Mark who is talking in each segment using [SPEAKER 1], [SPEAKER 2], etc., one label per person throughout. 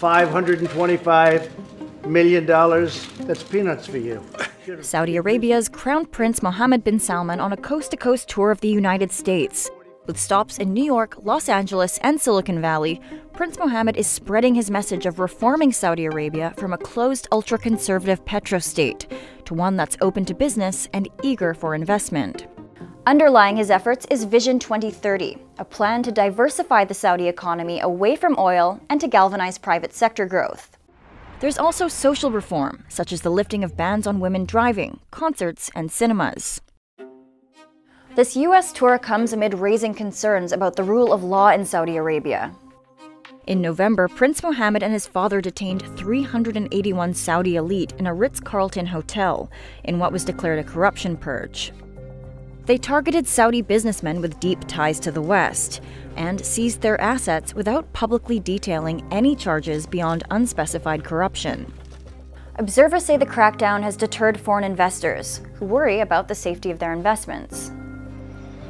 [SPEAKER 1] $525 million, that's peanuts for you.
[SPEAKER 2] Saudi Arabia's Crown Prince Mohammed bin Salman on a coast-to-coast tour of the United States. With stops in New York, Los Angeles, and Silicon Valley, Prince Mohammed is spreading his message of reforming Saudi Arabia from a closed, ultra-conservative petrostate to one that's open to business and eager for investment. Underlying his efforts is Vision 2030, a plan to diversify the Saudi economy away from oil and to galvanize private sector growth. There's also social reform, such as the lifting of bans on women driving, concerts, and cinemas. This U.S. tour comes amid raising concerns about the rule of law in Saudi Arabia. In November, Prince Mohammed and his father detained 381 Saudi elite in a Ritz-Carlton hotel in what was declared a corruption purge. They targeted Saudi businessmen with deep ties to the West and seized their assets without publicly detailing any charges beyond unspecified corruption. Observers say the crackdown has deterred foreign investors, who worry about the safety of their investments.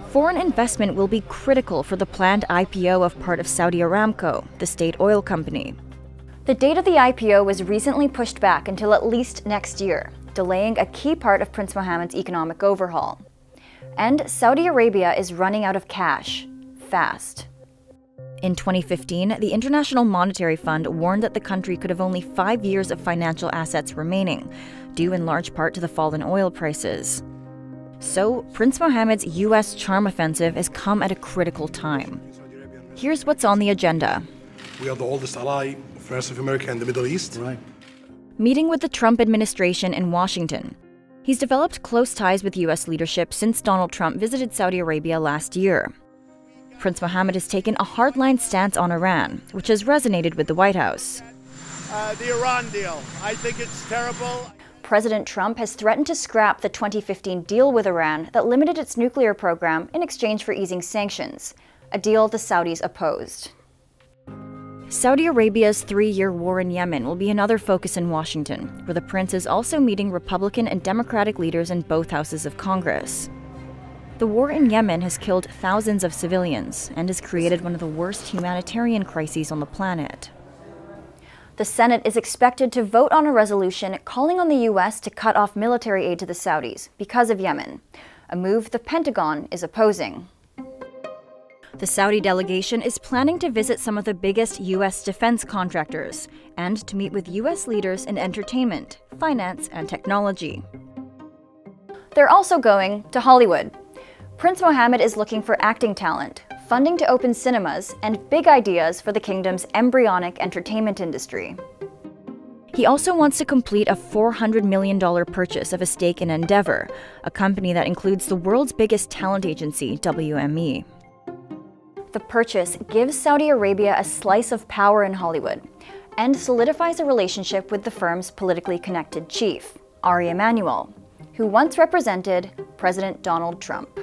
[SPEAKER 2] Foreign investment will be critical for the planned IPO of part of Saudi Aramco, the state oil company. The date of the IPO was recently pushed back until at least next year, delaying a key part of Prince Mohammed's economic overhaul. And Saudi Arabia is running out of cash, fast. In 2015, the International Monetary Fund warned that the country could have only 5 years of financial assets remaining, due in large part to the fall in oil prices. So, Prince Mohammed's U.S. charm offensive has come at a critical time. Here's what's on the agenda.
[SPEAKER 3] We are the oldest ally of the rest of America and the Middle East.
[SPEAKER 1] Right.
[SPEAKER 2] Meeting with the Trump administration in Washington. He's developed close ties with U.S. leadership since Donald Trump visited Saudi Arabia last year. Prince Mohammed has taken a hardline stance on Iran, which has resonated with the White House.
[SPEAKER 4] The Iran deal, I think it's terrible.
[SPEAKER 2] President Trump has threatened to scrap the 2015 deal with Iran that limited its nuclear program in exchange for easing sanctions, a deal the Saudis opposed. Saudi Arabia's 3-year war in Yemen will be another focus in Washington, where the prince is also meeting Republican and Democratic leaders in both houses of Congress. The war in Yemen has killed thousands of civilians and has created one of the worst humanitarian crises on the planet. The Senate is expected to vote on a resolution calling on the U.S. to cut off military aid to the Saudis because of Yemen, a move the Pentagon is opposing. The Saudi delegation is planning to visit some of the biggest U.S. defense contractors and to meet with U.S. leaders in entertainment, finance, and technology. They're also going to Hollywood. Prince Mohammed is looking for acting talent, funding to open cinemas, and big ideas for the kingdom's embryonic entertainment industry. He also wants to complete a $400 million purchase of a stake in Endeavor, a company that includes the world's biggest talent agency, WME. The purchase gives Saudi Arabia a slice of power in Hollywood and solidifies a relationship with the firm's politically connected chief, Ari Emanuel, who once represented President Donald Trump.